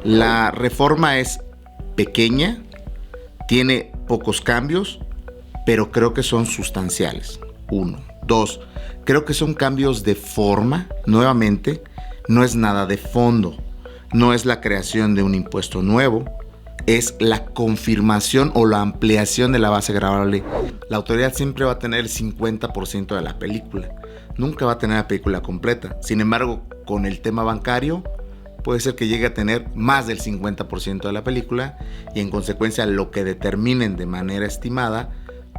La reforma es pequeña, tiene pocos cambios, pero creo que son sustanciales. 1. 2. Creo que son cambios de forma, nuevamente, no es nada de fondo. No es la creación de un impuesto nuevo, es la confirmación o la ampliación de la base gravable. La autoridad siempre va a tener el 50% de la película, nunca va a tener la película completa. Sin embargo, con el tema bancario, puede ser que llegue a tener más del 50% de la película y en consecuencia lo que determinen de manera estimada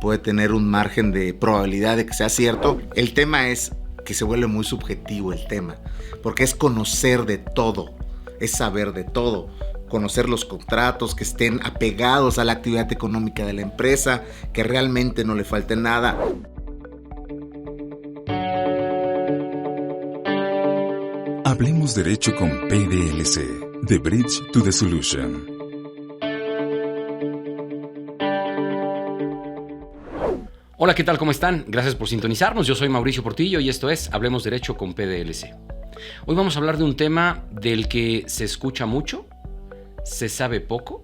puede tener un margen de probabilidad de que sea cierto. El tema es que se vuelve muy subjetivo el tema, porque es conocer de todo, es saber de todo, conocer los contratos que estén apegados a la actividad económica de la empresa, que realmente no le falte nada. Hablemos Derecho con PDLC, The Bridge to the Solution. Hola, ¿qué tal? ¿Cómo están? Gracias por sintonizarnos. Yo soy Mauricio Portillo y esto es Hablemos Derecho con PDLC. Hoy vamos a hablar de un tema del que se escucha mucho, se sabe poco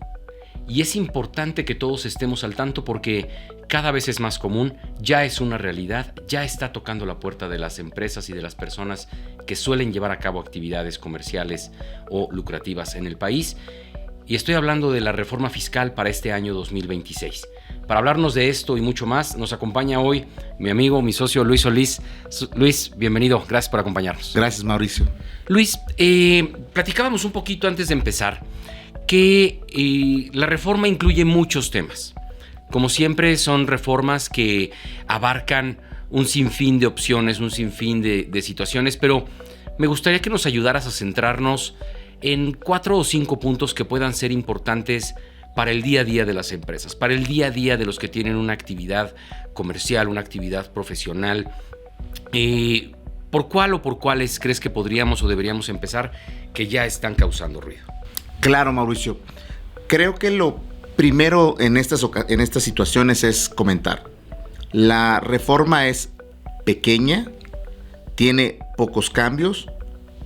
y es importante que todos estemos al tanto porque cada vez es más común, ya es una realidad, ya está tocando la puerta de las empresas y de las personas que suelen llevar a cabo actividades comerciales o lucrativas en el país. Y estoy hablando de la reforma fiscal para este año 2026. Para hablarnos de esto y mucho más, nos acompaña hoy mi amigo, mi socio Luis Solís. Luis, bienvenido, gracias por acompañarnos. Gracias, Mauricio. Luis, platicábamos un poquito antes de empezar que la reforma incluye muchos temas. Como siempre, son reformas que abarcan un sinfín de opciones, un sinfín de situaciones, pero me gustaría que nos ayudaras a centrarnos en 4 o 5 puntos que puedan ser importantes para el día a día de las empresas, para el día a día de los que tienen una actividad comercial, una actividad profesional. ¿Por cuál o por cuáles crees que podríamos o deberíamos empezar que ya están causando ruido? Claro, Mauricio. Creo que lo primero en estas situaciones es comentar. La reforma es pequeña, tiene pocos cambios,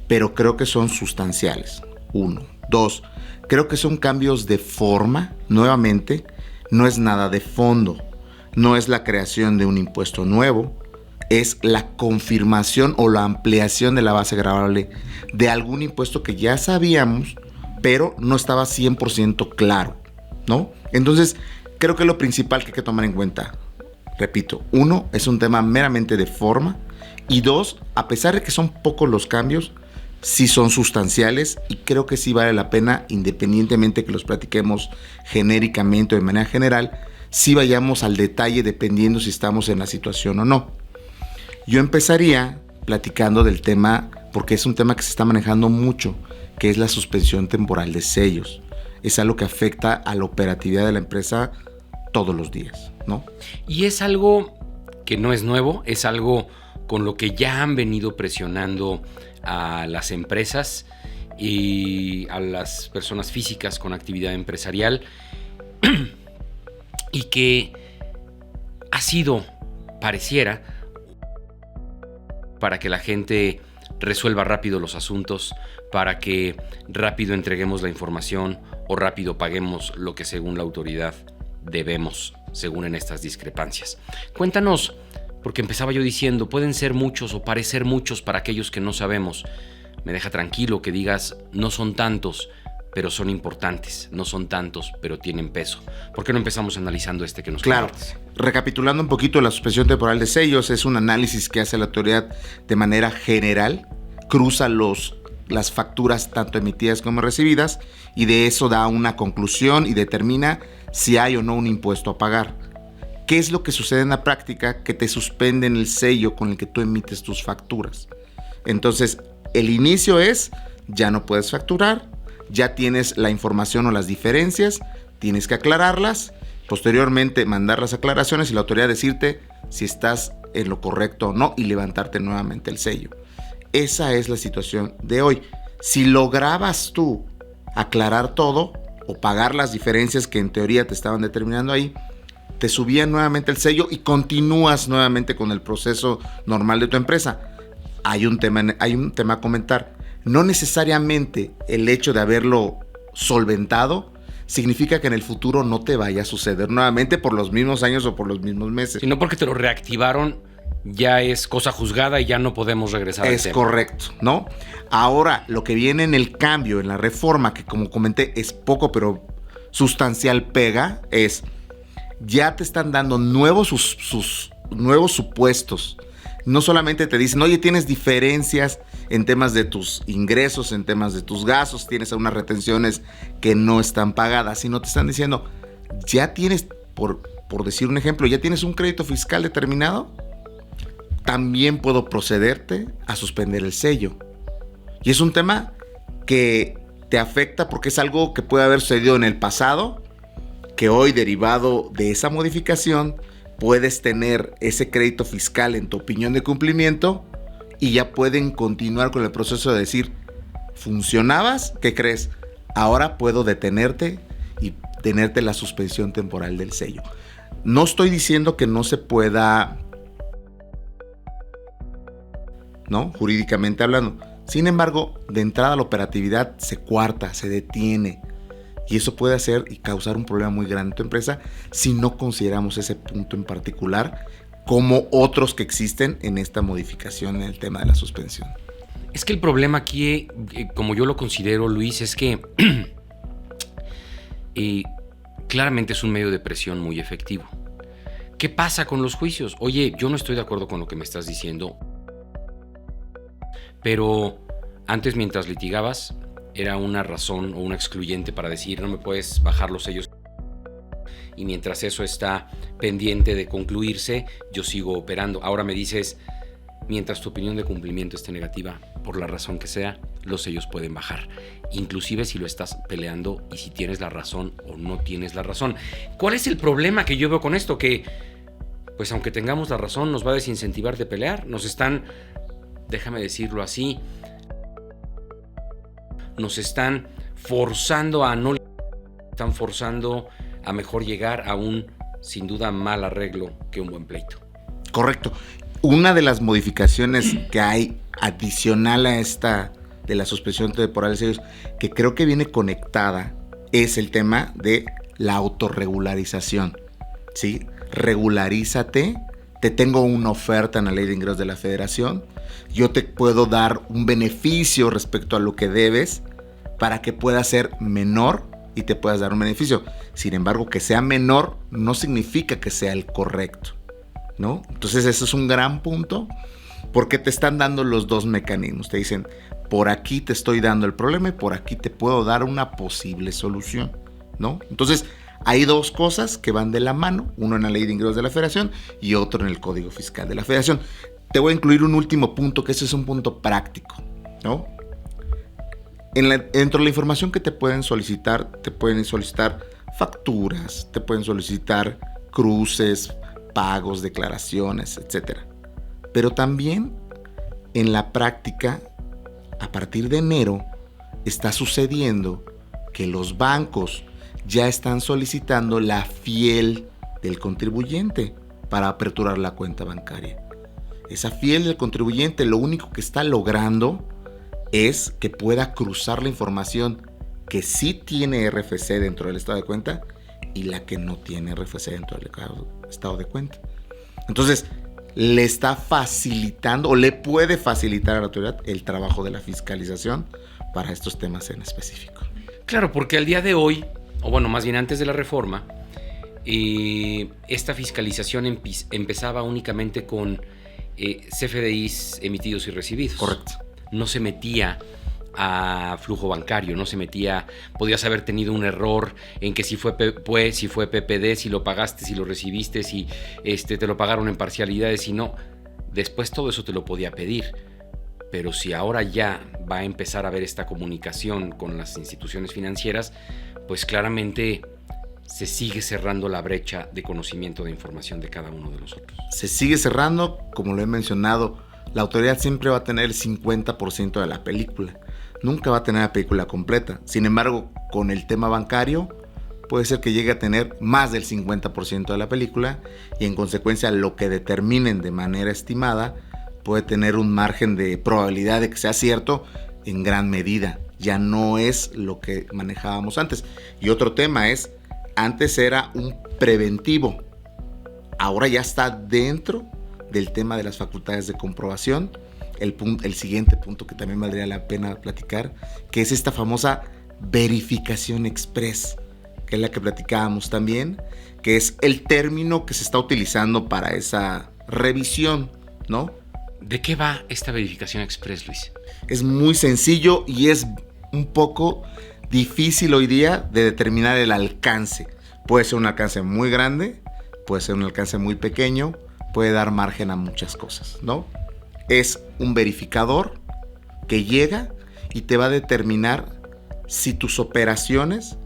pero creo que son sustanciales. 1. 2. Creo que son cambios de forma, nuevamente, no es nada de fondo. No es la creación de un impuesto nuevo, es la confirmación o la ampliación de la base gravable de algún impuesto que ya sabíamos, pero no estaba 100% claro, ¿no? Entonces, creo que lo principal que hay que tomar en cuenta, repito, 1, es un tema meramente de forma, y 2, a pesar de que son pocos los cambios, sí son sustanciales y creo que sí vale la pena, independientemente que los platiquemos genéricamente o de manera general, sí vayamos al detalle dependiendo si estamos en la situación o no. Yo empezaría platicando del tema, porque es un tema que se está manejando mucho, que es la suspensión temporal de sellos. Es algo que afecta a la operatividad de la empresa todos los días, ¿no? Y es algo que no es nuevo, es algo con lo que ya han venido presionando a las empresas y a las personas físicas con actividad empresarial y que ha sido, pareciera, para que la gente resuelva rápido los asuntos, para que rápido entreguemos la información o rápido paguemos lo que según la autoridad debemos, según en estas discrepancias. Cuéntanos, porque empezaba yo diciendo, pueden ser muchos o parecer muchos para aquellos que no sabemos. Me deja tranquilo que digas, no son tantos, pero son importantes. No son tantos, pero tienen peso. ¿Por qué no empezamos analizando este que nos compartes? Claro, recapitulando un poquito, la suspensión temporal de sellos es un análisis que hace la autoridad de manera general, cruza las facturas tanto emitidas como recibidas y de eso da una conclusión y determina si hay o no un impuesto a pagar. ¿Qué es lo que sucede en la práctica? Que te suspenden el sello con el que tú emites tus facturas. Entonces, el inicio es, ya no puedes facturar, ya tienes la información o las diferencias, tienes que aclararlas, posteriormente mandar las aclaraciones y la autoridad decirte si estás en lo correcto o no y levantarte nuevamente el sello. Esa es la situación de hoy. Si lograbas tú aclarar todo o pagar las diferencias que en teoría te estaban determinando ahí, te subían nuevamente el sello y continúas nuevamente con el proceso normal de tu empresa. Hay un tema a comentar. No necesariamente el hecho de haberlo solventado, significa que en el futuro no te vaya a suceder nuevamente por los mismos años o por los mismos meses. Sino porque te lo reactivaron, ya es cosa juzgada y ya no podemos regresar al tema. Es correcto, ¿no? Ahora, lo que viene en el cambio, en la reforma, que como comenté es poco pero sustancial pega, es ya te están dando nuevos supuestos. No solamente te dicen, oye, tienes diferencias en temas de tus ingresos, en temas de tus gastos, tienes unas retenciones que no están pagadas, sino te están diciendo, ya tienes, por decir un ejemplo, ya tienes un crédito fiscal determinado, también puedo procederte a suspender el sello. Y es un tema que te afecta porque es algo que puede haber sucedido en el pasado, que hoy, derivado de esa modificación, puedes tener ese crédito fiscal en tu opinión de cumplimiento y ya pueden continuar con el proceso de decir, ¿funcionabas? ¿Qué crees? Ahora puedo detenerte y tenerte la suspensión temporal del sello. No estoy diciendo que no se pueda, ¿no? Jurídicamente hablando. Sin embargo, de entrada la operatividad se cuarta, se detiene. Y eso puede hacer y causar un problema muy grande en tu empresa si no consideramos ese punto en particular como otros que existen en esta modificación en el tema de la suspensión. Es que el problema aquí, como yo lo considero, Luis, es que claramente es un medio de presión muy efectivo. ¿Qué pasa con los juicios? Oye, yo no estoy de acuerdo con lo que me estás diciendo, pero antes, mientras litigabas, era una razón o una excluyente para decir no me puedes bajar los sellos. Y mientras eso está pendiente de concluirse, yo sigo operando. Ahora me dices, mientras tu opinión de cumplimiento esté negativa, por la razón que sea, los sellos pueden bajar. Inclusive si lo estás peleando y si tienes la razón o no tienes la razón. ¿Cuál es el problema que yo veo con esto? Que, pues aunque tengamos la razón, nos va a desincentivar de pelear. Nos están, déjame decirlo así, nos están forzando a no, están forzando a mejor llegar a un, sin duda, mal arreglo que un buen pleito. Correcto. Una de las modificaciones que hay adicional a esta de la suspensión temporal de sellos, que creo que viene conectada, es el tema de la autorregularización. ¿Sí? Regularízate. Te tengo una oferta en la Ley de Ingresos de la Federación. Yo te puedo dar un beneficio respecto a lo que debes para que pueda ser menor y te puedas dar un beneficio. Sin embargo, que sea menor no significa que sea el correcto, ¿no? Entonces, eso es un gran punto porque te están dando los dos mecanismos. Te dicen, por aquí te estoy dando el problema y por aquí te puedo dar una posible solución, ¿no? Entonces, hay dos cosas que van de la mano, uno en la Ley de Ingresos de la Federación y otro en el Código Fiscal de la Federación. Te voy a incluir un último punto, que ese es un punto práctico, ¿no? Dentro de la información que te pueden solicitar facturas, te pueden solicitar cruces, pagos, declaraciones, etc. Pero también en la práctica, a partir de enero, está sucediendo que los bancos ya están solicitando la fiel del contribuyente para aperturar la cuenta bancaria. Esa fiel del contribuyente lo único que está logrando es que pueda cruzar la información que sí tiene RFC dentro del estado de cuenta y la que no tiene RFC dentro del estado de cuenta. Entonces, le está facilitando o le puede facilitar a la autoridad el trabajo de la fiscalización para estos temas en específico. Claro, porque al día de hoy, o bueno, más bien antes de la reforma, esta fiscalización empezaba únicamente con CFDIs emitidos y recibidos. Correcto. No se metía a flujo bancario, no se metía, podías haber tenido un error en que si fue PPD, si lo pagaste, si lo recibiste, si te lo pagaron en parcialidades, si no, después todo eso te lo podía pedir. Pero si ahora ya va a empezar a haber esta comunicación con las instituciones financieras, pues claramente se sigue cerrando la brecha de conocimiento de información de cada uno de nosotros. Se sigue cerrando, como lo he mencionado, la autoridad siempre va a tener el 50% de la película. Nunca va a tener la película completa. Sin embargo, con el tema bancario, puede ser que llegue a tener más del 50% de la película y en consecuencia lo que determinen de manera estimada puede tener un margen de probabilidad de que sea cierto en gran medida. ya no es lo que manejábamos antes. Y otro tema es, antes era un preventivo, ahora ya está dentro del tema de las facultades de comprobación. El siguiente punto que también valdría la pena platicar, que es esta famosa verificación express, que es la que platicábamos también, que es el término que se está utilizando para esa revisión, ¿no? ¿De qué va esta verificación express, Luis? Es muy sencillo y es un poco difícil hoy día de determinar el alcance. Puede ser un alcance muy grande, puede ser un alcance muy pequeño, puede dar margen a muchas cosas, ¿no? Es un verificador que llega y te va a determinar si tus operaciones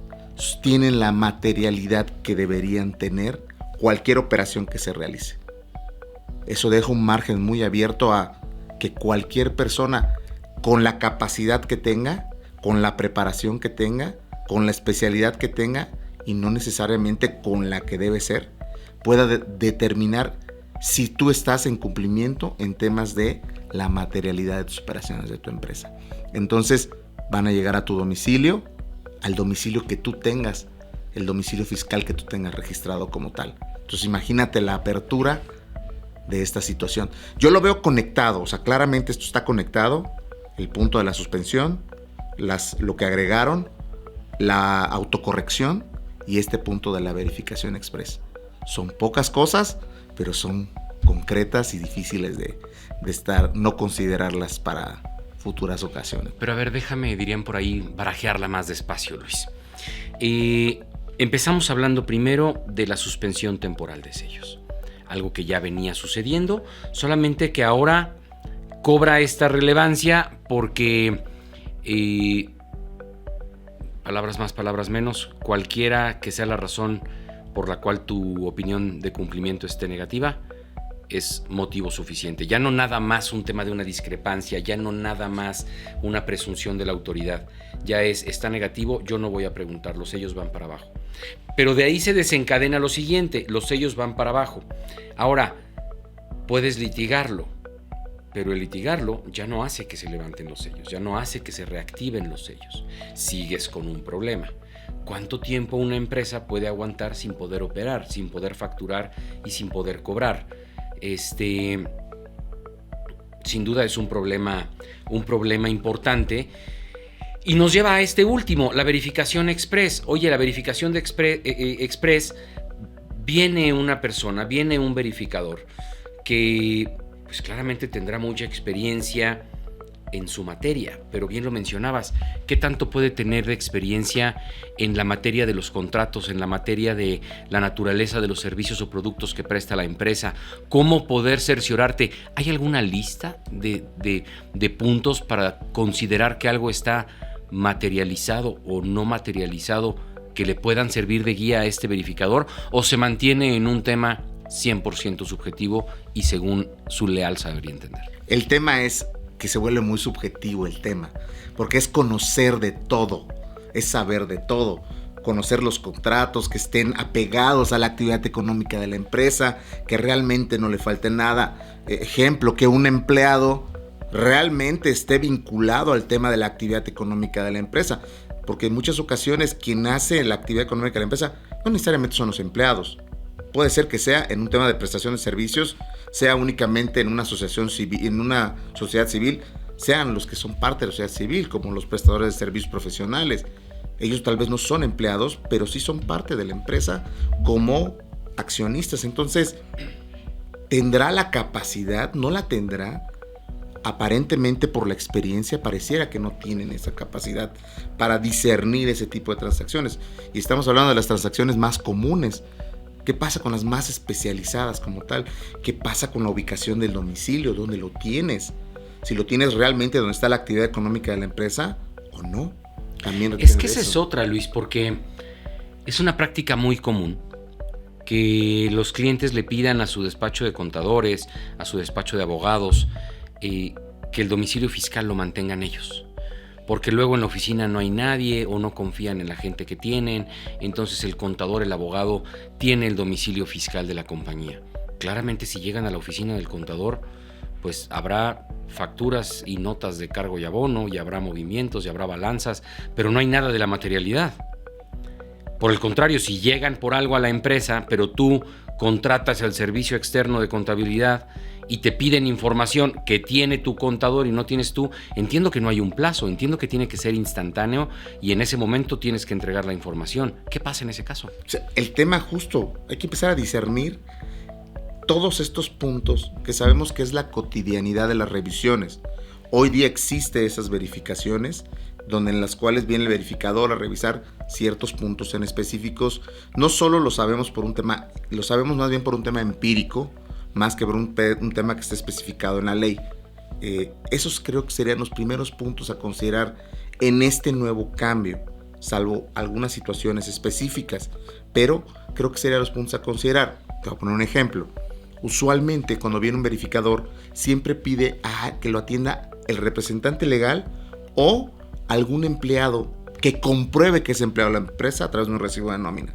tienen la materialidad que deberían tener cualquier operación que se realice. Eso deja un margen muy abierto a que cualquier persona, con la capacidad que tenga, con la preparación que tenga, con la especialidad que tenga y no necesariamente con la que debe ser, pueda determinar si tú estás en cumplimiento en temas de la materialidad de tus operaciones de tu empresa. Entonces van a llegar a tu domicilio, al domicilio que tú tengas, el domicilio fiscal que tú tengas registrado como tal. Entonces imagínate la apertura de esta situación. Yo lo veo conectado, o sea, claramente esto está conectado, el punto de la suspensión, lo que agregaron, la autocorrección y este punto de la verificación express. Son pocas cosas, pero son concretas y difíciles de no considerarlas para futuras ocasiones. Pero a ver, déjame, dirían por ahí, barajearla más despacio, Luis. Empezamos hablando primero de la suspensión temporal de sellos. Algo que ya venía sucediendo, solamente que ahora cobra esta relevancia porque, palabras más, palabras menos, cualquiera que sea la razón por la cual tu opinión de cumplimiento esté negativa, es motivo suficiente. Ya no nada más un tema de una discrepancia, ya no nada más una presunción de la autoridad. Ya está negativo, yo no voy a preguntar, los sellos van para abajo. Pero de ahí se desencadena lo siguiente, los sellos van para abajo. Ahora, puedes litigarlo, pero el litigarlo ya no hace que se levanten los sellos, ya no hace que se reactiven los sellos. Sigues con un problema. ¿Cuánto tiempo una empresa puede aguantar sin poder operar, sin poder facturar y sin poder cobrar? Sin duda es un problema importante y nos lleva a este último, la verificación express. Oye, la verificación de express, viene una persona, viene un verificador que pues claramente tendrá mucha experiencia en su materia, pero bien lo mencionabas, ¿qué tanto puede tener de experiencia en la materia de los contratos, en la materia de la naturaleza de los servicios o productos que presta la empresa? ¿Cómo poder cerciorarte? ¿Hay alguna lista de puntos para considerar que algo está materializado o no materializado que le puedan servir de guía a este verificador? ¿O se mantiene en un tema 100% subjetivo y según su leal saber y entender? El tema es que se vuelve muy subjetivo el tema, porque es conocer de todo, es saber de todo, conocer los contratos, que estén apegados a la actividad económica de la empresa, que realmente no le falte nada. Ejemplo, que un empleado realmente esté vinculado al tema de la actividad económica de la empresa, porque en muchas ocasiones quien hace la actividad económica de la empresa no necesariamente son los empleados. Puede ser que sea en un tema de prestación de servicios, sea únicamente en una asociación civil, en una sociedad civil, sean los que son parte de la sociedad civil, como los prestadores de servicios profesionales. Ellos tal vez no son empleados, pero sí son parte de la empresa como accionistas. Entonces, ¿tendrá la capacidad? ¿No la tendrá? Aparentemente, por la experiencia, pareciera que no tienen esa capacidad para discernir ese tipo de transacciones. Y estamos hablando de las transacciones más comunes. ¿Qué pasa con las más especializadas como tal? ¿Qué pasa con la ubicación del domicilio? ¿Dónde lo tienes? Si lo tienes realmente donde está la actividad económica de la empresa o no. También es que esa es otra, Luis, porque es una práctica muy común que los clientes le pidan a su despacho de contadores, a su despacho de abogados, que el domicilio fiscal lo mantengan ellos. Porque luego en la oficina no hay nadie o no confían en la gente que tienen, entonces el contador, el abogado, tiene el domicilio fiscal de la compañía. Claramente si llegan a la oficina del contador, pues habrá facturas y notas de cargo y abono, y habrá movimientos, y habrá balanzas, pero no hay nada de la materialidad. Por el contrario, si llegan por algo a la empresa, pero tú contratas el servicio externo de contabilidad y te piden información que tiene tu contador y no tienes tú, entiendo que no hay un plazo, entiendo que tiene que ser instantáneo y en ese momento tienes que entregar la información. ¿Qué pasa en ese caso? O sea, el tema justo, hay que empezar a discernir todos estos puntos que sabemos que es la cotidianidad de las revisiones. Hoy día existe esas verificaciones donde en las cuales viene el verificador a revisar ciertos puntos en específicos. No solo lo sabemos por un tema, lo sabemos más bien por un tema empírico, más que por un tema que esté especificado en la ley. Esos creo que serían los primeros puntos a considerar en este nuevo cambio, salvo algunas situaciones específicas, pero creo que serían los puntos a considerar. Te voy a poner un ejemplo. Usualmente cuando viene un verificador siempre pide que lo atienda el representante legal o algún empleado que compruebe que es empleado de la empresa a través de un recibo de nómina.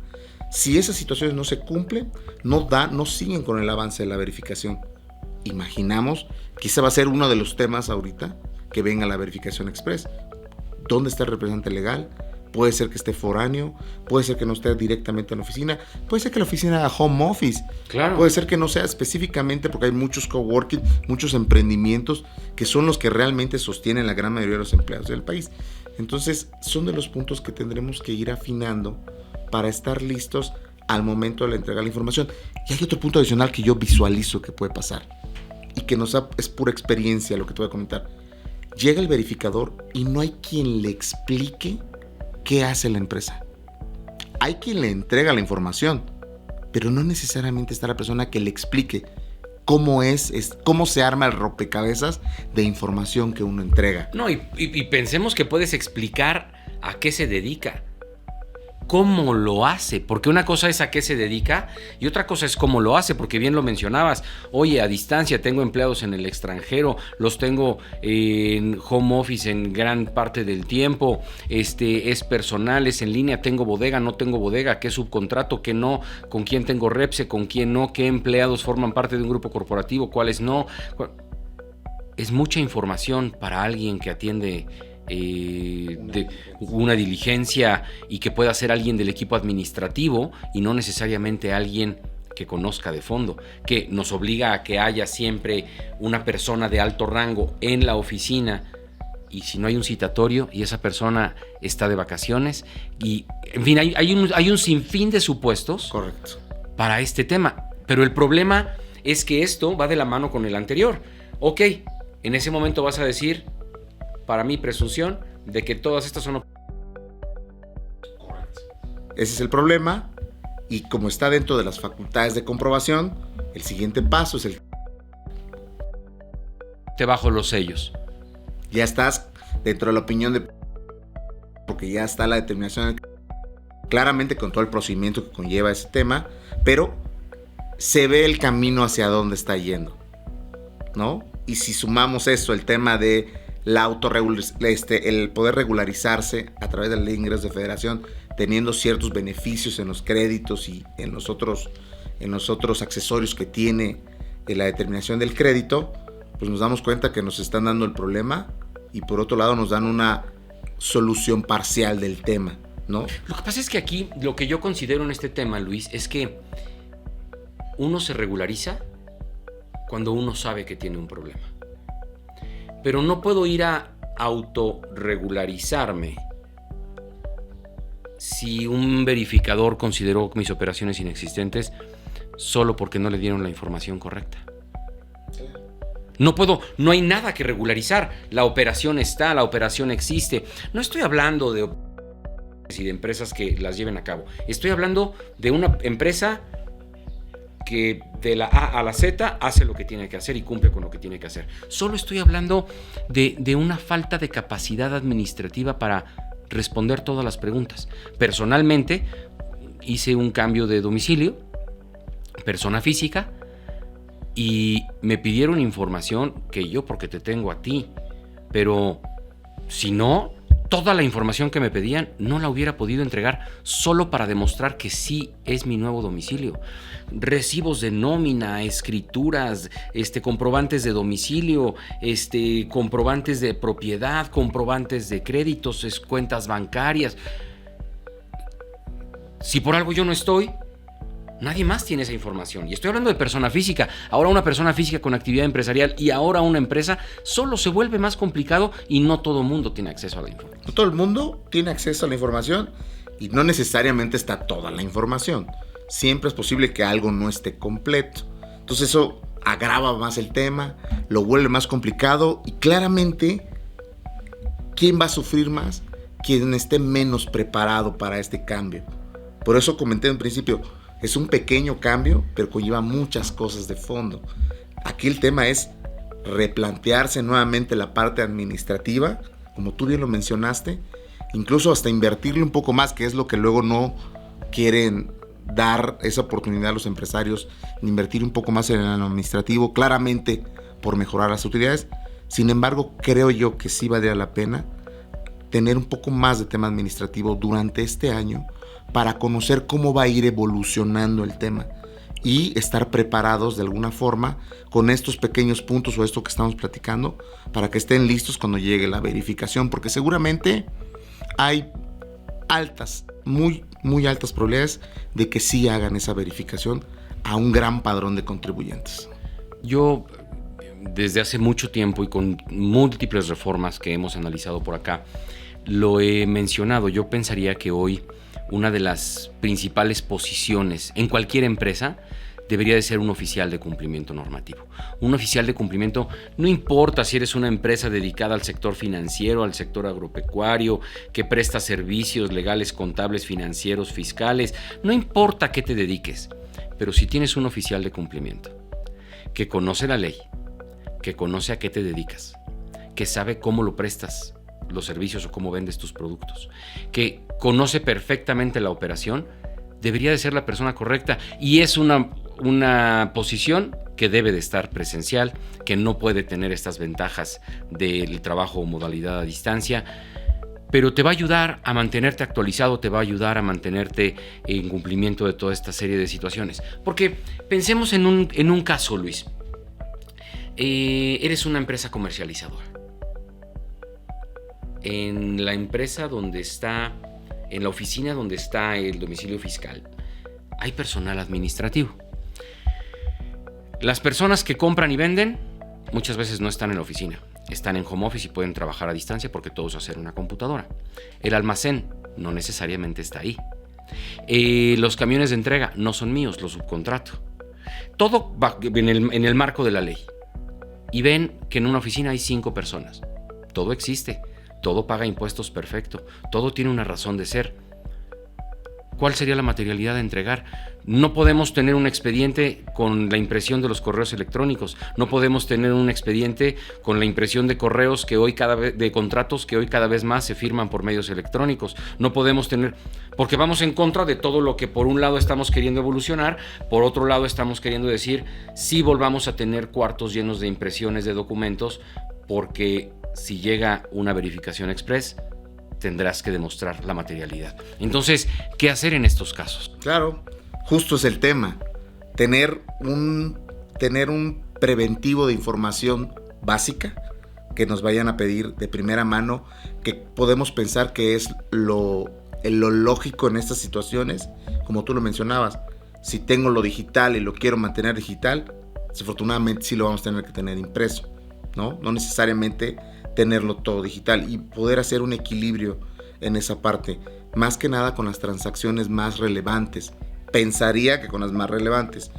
Si esas situaciones no se cumplen, no siguen con el avance de la verificación. Imaginamos que ese va a ser uno de los temas ahorita que venga la verificación express. ¿Dónde está el representante legal? Puede ser que esté foráneo, puede ser que no esté directamente en la oficina, puede ser que la oficina haga home office, Claro. puede ser que no sea específicamente porque hay muchos coworking, muchos emprendimientos que son los que realmente sostienen la gran mayoría de los empleados del país. Entonces son de los puntos que tendremos que ir afinando para estar listos al momento de la entrega de la información. Y hay otro punto adicional que yo visualizo que puede pasar y que es pura experiencia lo que te voy a comentar. Llega el verificador y no hay quien le explique qué hace la empresa. Hay quien le entrega la información, pero no necesariamente está la persona que le explique cómo se arma el rompecabezas de información que uno entrega. No, y pensemos que puedes explicar a qué se dedica, cómo lo hace, porque una cosa es a qué se dedica y otra cosa es cómo lo hace, porque bien lo mencionabas. Oye, a distancia tengo empleados en el extranjero, los tengo en home office en gran parte del tiempo, es personal, es en línea, tengo bodega, no tengo bodega, qué subcontrato, qué no, con quién tengo repse, con quién no, qué empleados forman parte de un grupo corporativo, cuáles no. Es mucha información para alguien que atiende de una diligencia y que pueda ser alguien del equipo administrativo y no necesariamente alguien que conozca de fondo, que nos obliga a que haya siempre una persona de alto rango en la oficina, y si no hay un citatorio y esa persona está de vacaciones, y en fin, hay un sinfín de supuestos. Correcto. Para este tema, pero el problema es que esto va de la mano con el anterior. Ok, en ese momento vas a decir, para mi presunción, de que todas estas son... Correcto. Ese es el problema, y como está dentro de las facultades de comprobación, el siguiente paso es el... Te bajo los sellos. Ya estás dentro de la opinión de... porque ya está la determinación claramente con todo el procedimiento que conlleva ese tema, pero se ve el camino hacia dónde está yendo, ¿no? Y si sumamos eso, el tema de el poder regularizarse a través de la ley de ingresos de federación, teniendo ciertos beneficios en los créditos y en los otros accesorios que tiene la determinación del crédito, pues nos damos cuenta que nos están dando el problema y por otro lado nos dan una solución parcial del tema, ¿no? Lo que pasa es que aquí lo que yo considero en este tema, Luis, es que uno se regulariza cuando uno sabe que tiene un problema. Pero no puedo ir a autorregularizarme si un verificador consideró mis operaciones inexistentes solo porque no le dieron la información correcta. No hay nada que regularizar. La operación está, la operación existe. No estoy hablando de empresas que las lleven a cabo. Estoy hablando de una empresa que de la A a la Z hace lo que tiene que hacer y cumple con lo que tiene que hacer. Solo estoy hablando de una falta de capacidad administrativa para responder todas las preguntas. Personalmente, hice un cambio de domicilio, persona física, y me pidieron información que yo porque te tengo a ti, pero si no, toda la información que me pedían no la hubiera podido entregar solo para demostrar que sí es mi nuevo domicilio. Recibos de nómina, escrituras, comprobantes de domicilio, comprobantes de propiedad, comprobantes de créditos, cuentas bancarias. Si por algo yo no estoy, nadie más tiene esa información. Y estoy hablando de persona física. Ahora una persona física con actividad empresarial y ahora una empresa, solo se vuelve más complicado y no todo el mundo tiene acceso a la información. No todo el mundo tiene acceso a la información y no necesariamente está toda la información. Siempre es posible que algo no esté completo. Entonces eso agrava más el tema, lo vuelve más complicado y claramente, ¿quién va a sufrir más? Quien esté menos preparado para este cambio. Por eso comenté en principio, es un pequeño cambio, pero conlleva muchas cosas de fondo. Aquí el tema es replantearse nuevamente la parte administrativa, como tú bien lo mencionaste, incluso hasta invertirle un poco más, que es lo que luego no quieren dar esa oportunidad a los empresarios, de invertir un poco más en el administrativo, claramente por mejorar las utilidades. Sin embargo, creo yo que sí valdría la pena tener un poco más de tema administrativo durante este año, para conocer cómo va a ir evolucionando el tema y estar preparados de alguna forma con estos pequeños puntos o esto que estamos platicando para que estén listos cuando llegue la verificación, porque seguramente hay muy altas probabilidades de que sí hagan esa verificación a un gran padrón de contribuyentes. Yo, desde hace mucho tiempo y con múltiples reformas que hemos analizado por acá, lo he mencionado. Yo pensaría que hoy una de las principales posiciones en cualquier empresa debería de ser un oficial de cumplimiento normativo. Un oficial de cumplimiento, no importa si eres una empresa dedicada al sector financiero, al sector agropecuario, que presta servicios legales, contables, financieros, fiscales, no importa a qué te dediques, pero si tienes un oficial de cumplimiento que conoce la ley, que conoce a qué te dedicas, que sabe cómo lo prestas los servicios o cómo vendes tus productos, que conoce perfectamente la operación, debería de ser la persona correcta y es una posición que debe de estar presencial, que no puede tener estas ventajas del trabajo o modalidad a distancia, pero te va a ayudar a mantenerte actualizado, te va a ayudar a mantenerte en cumplimiento de toda esta serie de situaciones. Porque pensemos en un caso, Luis. Eres una empresa comercializadora. En la empresa donde está, en la oficina donde está el domicilio fiscal, hay personal administrativo. Las personas que compran y venden muchas veces no están en la oficina, están en home office y pueden trabajar a distancia porque todo se hace en una computadora. El almacén no necesariamente está ahí. Los camiones de entrega no son míos, los subcontrato. Todo va en el marco de la ley. Y ven que en una oficina hay 5 personas. Todo existe. Todo paga impuestos perfecto, todo tiene una razón de ser. ¿Cuál sería la materialidad de entregar? No podemos tener un expediente con la impresión de los correos electrónicos, no podemos tener un expediente con la impresión de correos que hoy de contratos que hoy cada vez más se firman por medios electrónicos. No podemos tener, porque vamos en contra de todo lo que por un lado estamos queriendo evolucionar, por otro lado estamos queriendo decir sí volvamos a tener cuartos llenos de impresiones de documentos, porque si llega una verificación express, tendrás que demostrar la materialidad. Entonces, ¿qué hacer en estos casos? Claro, justo es el tema. Tener un preventivo de información básica que nos vayan a pedir de primera mano, que podemos pensar que es lo lógico en estas situaciones. Como tú lo mencionabas, si tengo lo digital y lo quiero mantener digital, desafortunadamente sí lo vamos a tener que tener impreso, ¿no? No necesariamente tenerlo todo digital y poder hacer un equilibrio en esa parte, más que nada con las transacciones más relevantes. Pensaría que con las más relevantes,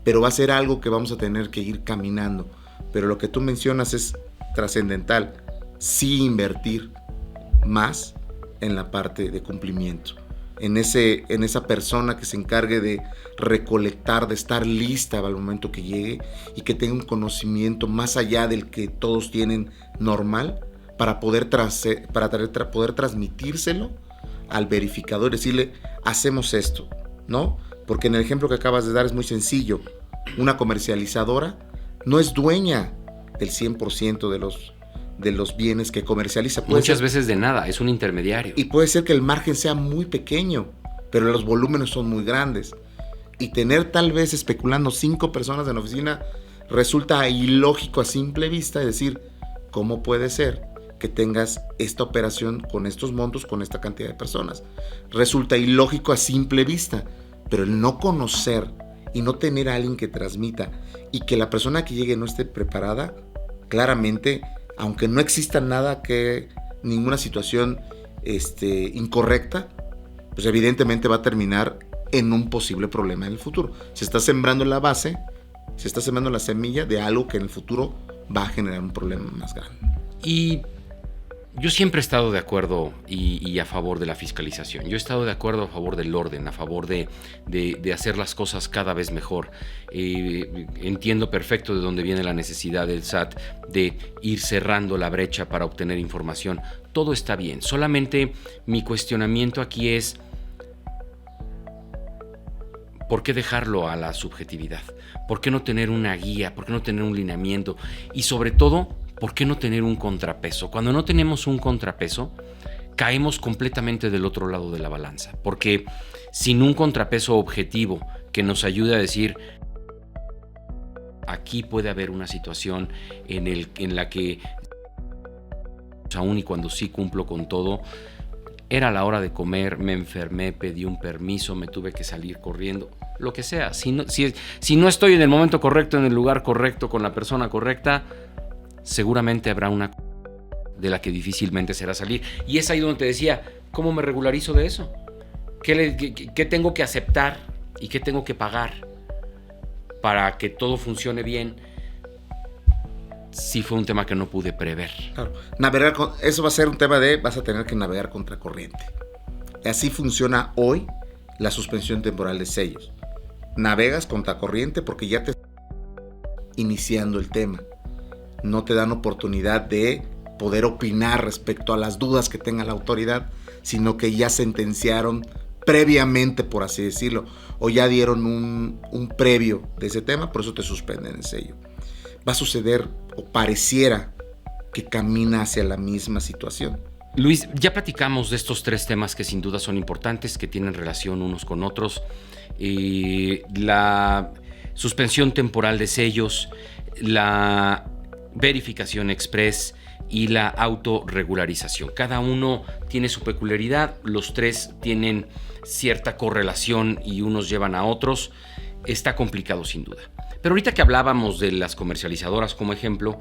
pero va a ser algo que vamos a tener que ir caminando. Pero lo que tú mencionas es trascendental, sí invertir más en la parte de cumplimiento, en esa persona que se encargue de recolectar, de estar lista al momento que llegue y que tenga un conocimiento más allá del que todos tienen normal para poder transmitírselo al verificador, decirle, hacemos esto, ¿no? Porque en el ejemplo que acabas de dar es muy sencillo. Una comercializadora no es dueña del 100% de los bienes que comercializa. Muchas veces de nada, es un intermediario. Y puede ser que el margen sea muy pequeño, pero los volúmenes son muy grandes. Y tener tal vez especulando 5 personas en la oficina resulta ilógico a simple vista, es decir, ¿cómo puede ser que tengas esta operación con estos montos, con esta cantidad de personas? Resulta ilógico a simple vista, pero el no conocer y no tener a alguien que transmita y que la persona que llegue no esté preparada, claramente, aunque no exista nada ninguna situación incorrecta, pues evidentemente va a terminar en un posible problema en el futuro. Se está sembrando la base, se está sembrando la semilla de algo que en el futuro va a generar un problema más grande. Y yo siempre he estado de acuerdo y a favor de la fiscalización. Yo he estado de acuerdo a favor del orden, a favor de hacer las cosas cada vez mejor. Entiendo perfecto de dónde viene la necesidad del SAT de ir cerrando la brecha para obtener información. Todo está bien. Solamente mi cuestionamiento aquí es: ¿por qué dejarlo a la subjetividad? ¿Por qué no tener una guía? ¿Por qué no tener un lineamiento? Y sobre todo, ¿por qué no tener un contrapeso? Cuando no tenemos un contrapeso, caemos completamente del otro lado de la balanza. Porque sin un contrapeso objetivo que nos ayude a decir, aquí puede haber una situación en la que, aún y cuando sí cumplo con todo, era la hora de comer, me enfermé, pedí un permiso, me tuve que salir corriendo, lo que sea. Si no estoy en el momento correcto, en el lugar correcto, con la persona correcta, seguramente habrá una de la que difícilmente será salir. Y es ahí donde te decía, ¿cómo me regularizo de eso? ¿Qué tengo que aceptar y qué tengo que pagar para que todo funcione bien? Sí, fue un tema que no pude prever. Claro, eso va a ser un tema vas a tener que navegar contra corriente. Así funciona hoy la suspensión temporal de sellos. Navegas contra corriente porque ya te iniciando el tema. No te dan oportunidad de poder opinar respecto a las dudas que tenga la autoridad, sino que ya sentenciaron previamente, por así decirlo, o ya dieron un previo de ese tema, por eso te suspenden el sello. Va a suceder, o pareciera que camina hacia la misma situación. Luis, ya platicamos de estos 3 temas que sin duda son importantes, que tienen relación unos con otros. La suspensión temporal de sellos, la verificación express y la autorregularización. Cada uno tiene su peculiaridad, los 3 tienen cierta correlación y unos llevan a otros. Está complicado sin duda. Pero ahorita que hablábamos de las comercializadoras como ejemplo,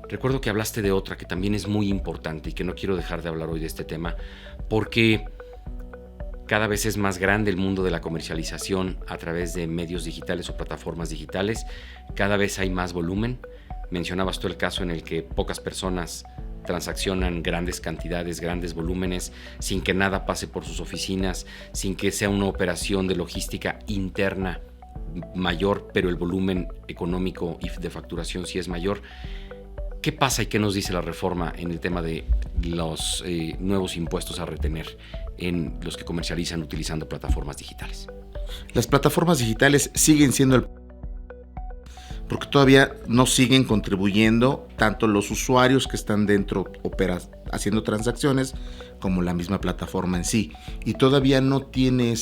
recuerdo que hablaste de otra que también es muy importante y que no quiero dejar de hablar hoy de este tema, porque cada vez es más grande el mundo de la comercialización a través de medios digitales o plataformas digitales. Cada vez hay más volumen. Mencionabas tú el caso en el que pocas personas transaccionan grandes cantidades, grandes volúmenes, sin que nada pase por sus oficinas, sin que sea una operación de logística interna mayor, pero el volumen económico y de facturación sí es mayor. ¿Qué pasa y qué nos dice la reforma en el tema de los nuevos impuestos a retener en los que comercializan utilizando plataformas digitales? Las plataformas digitales siguen siendo porque todavía no siguen contribuyendo tanto los usuarios que están dentro haciendo transacciones como la misma plataforma en sí, y todavía no tiene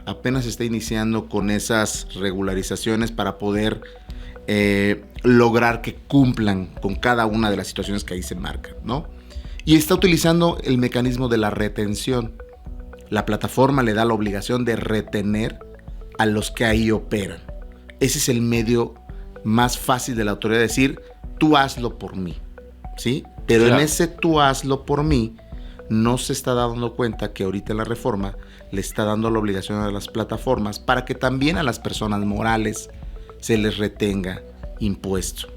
apenas está iniciando con esas regularizaciones para poder lograr que cumplan con cada una de las situaciones que ahí se marcan, ¿no? Y está utilizando el mecanismo de la retención. La plataforma le da la obligación de retener a los que ahí operan. Ese es el medio más fácil de la autoridad de decir, tú hazlo por mí, ¿sí? Pero claro, en ese tú hazlo por mí, no se está dando cuenta que ahorita en la reforma le está dando la obligación a las plataformas para que también a las personas morales se les retenga impuesto.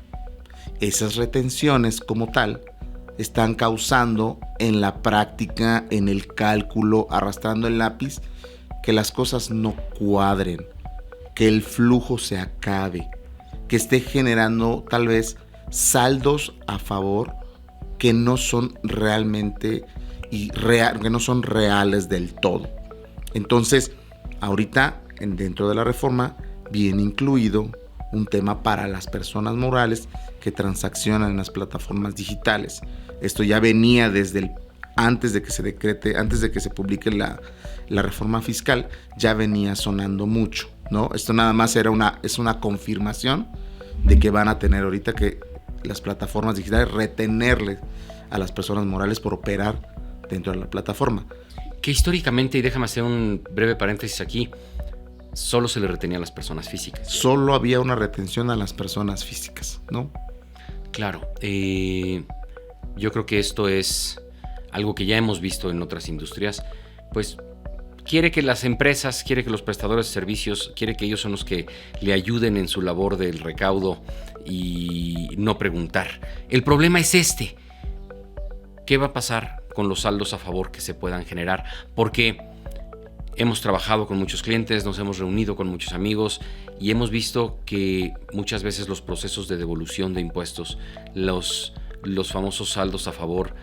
Esas retenciones como tal están causando en la práctica, en el cálculo, arrastrando el lápiz, que las cosas no cuadren, que el flujo se acabe, que esté generando tal vez saldos a favor que no son realmente que no son reales del todo. Entonces, ahorita dentro de la reforma viene incluido un tema para las personas morales que transaccionan en las plataformas digitales. Esto ya venía desde antes de que se decrete, antes de que se publique la reforma fiscal, ya venía sonando mucho, ¿no? Esto nada más es una confirmación de que van a tener ahorita que las plataformas digitales retenerle a las personas morales por operar dentro de la plataforma. Que históricamente, y déjame hacer un breve paréntesis aquí, solo se le retenía a las personas físicas. Solo había una retención a las personas físicas, ¿no? Claro. Yo creo que esto es algo que ya hemos visto en otras industrias. Pues quiere que las empresas, quiere que los prestadores de servicios, quiere que ellos son los que le ayuden en su labor del recaudo y no preguntar. El problema es este. ¿Qué va a pasar con los saldos a favor que se puedan generar? Porque hemos trabajado con muchos clientes, nos hemos reunido con muchos amigos y hemos visto que muchas veces los procesos de devolución de impuestos, los famosos saldos a favor,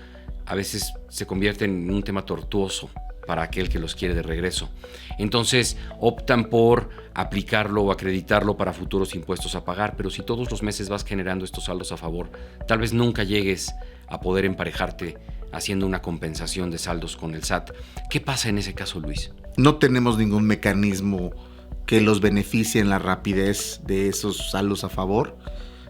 a veces se convierten en un tema tortuoso para aquel que los quiere de regreso. Entonces optan por aplicarlo o acreditarlo para futuros impuestos a pagar, pero si todos los meses vas generando estos saldos a favor, tal vez nunca llegues a poder emparejarte haciendo una compensación de saldos con el SAT. ¿Qué pasa en ese caso, Luis? No tenemos ningún mecanismo que los beneficie en la rapidez de esos saldos a favor.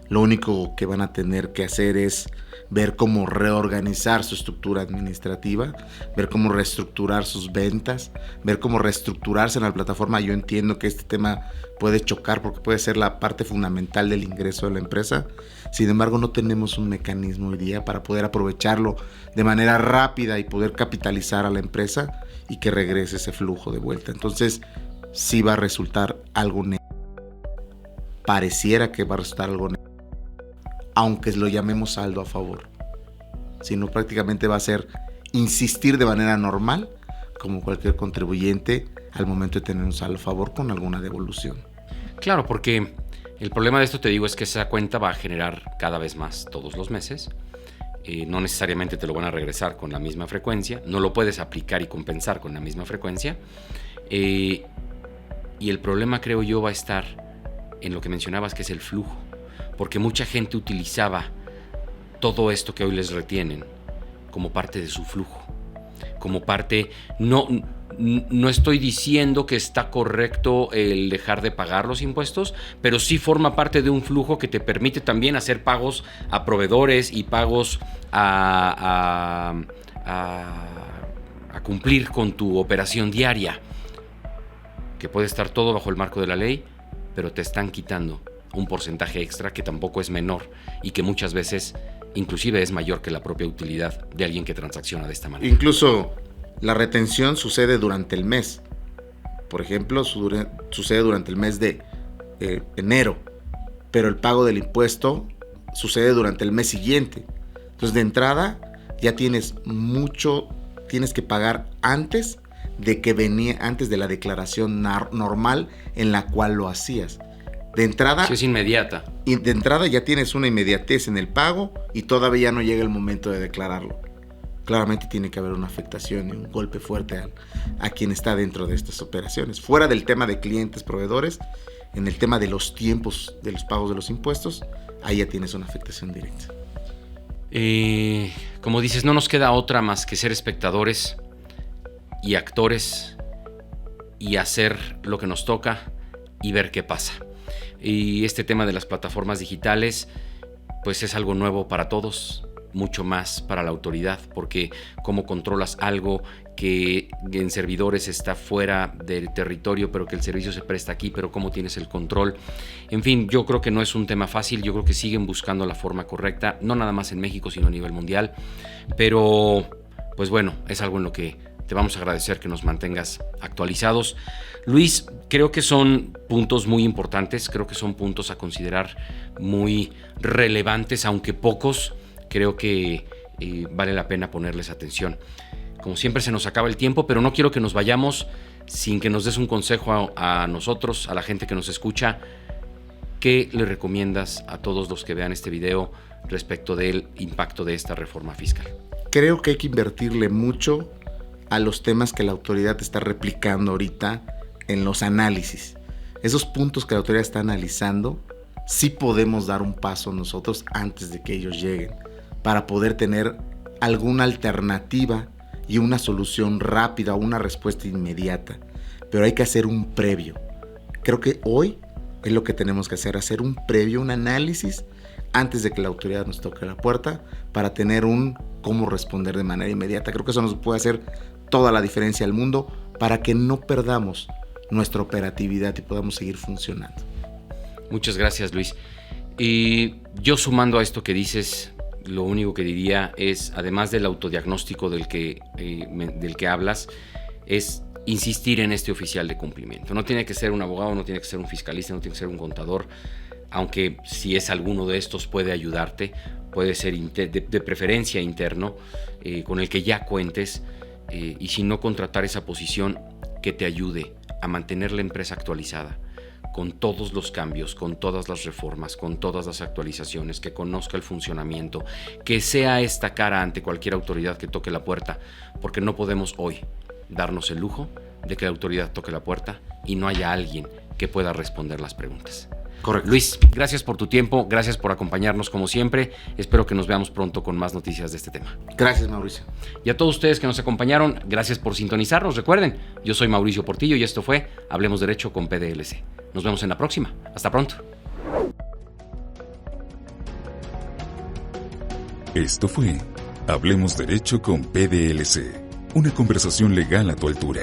Lo único que van a tener que hacer es ver cómo reorganizar su estructura administrativa, ver cómo reestructurar sus ventas, ver cómo reestructurarse en la plataforma. Yo entiendo que este tema puede chocar porque puede ser la parte fundamental del ingreso de la empresa. Sin embargo, no tenemos un mecanismo hoy día para poder aprovecharlo de manera rápida y poder capitalizar a la empresa y que regrese ese flujo de vuelta. Entonces, sí va a resultar algo pareciera que va a resultar algo aunque lo llamemos saldo a favor, sino prácticamente va a ser insistir de manera normal, como cualquier contribuyente, al momento de tener un saldo a favor con alguna devolución. Claro, porque el problema de esto, te digo, es que esa cuenta va a generar cada vez más todos los meses. No necesariamente te lo van a regresar con la misma frecuencia, no lo puedes aplicar y compensar con la misma frecuencia. Y el problema, creo yo, va a estar en lo que mencionabas, que es el flujo. Porque mucha gente utilizaba todo esto que hoy les retienen como parte de su flujo, como parte, no estoy diciendo que está correcto el dejar de pagar los impuestos, pero sí forma parte de un flujo que te permite también hacer pagos a proveedores y pagos a cumplir con tu operación diaria, que puede estar todo bajo el marco de la ley, pero te están quitando un porcentaje extra que tampoco es menor y que muchas veces inclusive es mayor que la propia utilidad de alguien que transacciona de esta manera. Incluso la retención sucede durante el mes. Por ejemplo, sucede durante el mes de enero, pero el pago del impuesto sucede durante el mes siguiente. Entonces, de entrada ya tienes que pagar antes de la declaración normal en la cual lo hacías. De entrada, sí, es inmediata. Y de entrada ya tienes una inmediatez en el pago y todavía no llega el momento de declararlo. Claramente tiene que haber una afectación y un golpe fuerte a quien está dentro de estas operaciones. Fuera del tema de clientes, proveedores, en el tema de los tiempos de los pagos de los impuestos, ahí ya tienes una afectación directa. Como dices, no nos queda otra más que ser espectadores y actores y hacer lo que nos toca y ver qué pasa. Y este tema de las plataformas digitales, pues es algo nuevo para todos, mucho más para la autoridad, porque cómo controlas algo que en servidores está fuera del territorio, pero que el servicio se presta aquí, pero cómo tienes el control. En fin, yo creo que no es un tema fácil, yo creo que siguen buscando la forma correcta, no nada más en México, sino a nivel mundial, pero pues bueno, es algo en lo que te vamos a agradecer que nos mantengas actualizados. Luis, creo que son puntos muy importantes, creo que son puntos a considerar muy relevantes, aunque pocos, creo que vale la pena ponerles atención. Como siempre se nos acaba el tiempo, pero no quiero que nos vayamos sin que nos des un consejo a nosotros, a la gente que nos escucha. ¿Qué le recomiendas a todos los que vean este video respecto del impacto de esta reforma fiscal? Creo que hay que invertirle mucho a los temas que la autoridad está replicando ahorita en los análisis. Esos puntos que la autoridad está analizando, sí podemos dar un paso nosotros antes de que ellos lleguen, para poder tener alguna alternativa y una solución rápida, una respuesta inmediata. Pero hay que hacer un previo. Creo que hoy es lo que tenemos que hacer un previo, un análisis antes de que la autoridad nos toque la puerta, para tener un cómo responder de manera inmediata. Creo que eso nos puede hacer toda la diferencia del mundo para que no perdamos nuestra operatividad y podamos seguir funcionando. Muchas gracias, Luis. Y yo, sumando a esto que dices, lo único que diría es, además del autodiagnóstico del que hablas, es insistir en este oficial de cumplimiento. No tiene que ser un abogado, no tiene que ser un fiscalista, no tiene que ser un contador, aunque si es alguno de estos puede ayudarte, puede ser de preferencia interno, con el que ya cuentes, y si no, contratar esa posición que te ayude a mantener la empresa actualizada, con todos los cambios, con todas las reformas, con todas las actualizaciones, que conozca el funcionamiento, que sea esta cara ante cualquier autoridad que toque la puerta, porque no podemos hoy darnos el lujo de que la autoridad toque la puerta y no haya alguien que pueda responder las preguntas. Correcto. Luis, gracias por tu tiempo, gracias por acompañarnos como siempre. Espero que nos veamos pronto con más noticias de este tema. Gracias, Mauricio. Y a todos ustedes que nos acompañaron, gracias por sintonizarnos. Recuerden, yo soy Mauricio Portillo y esto fue Hablemos Derecho con PDLC. Nos vemos en la próxima. Hasta pronto. Esto fue Hablemos Derecho con PDLC, una conversación legal a tu altura.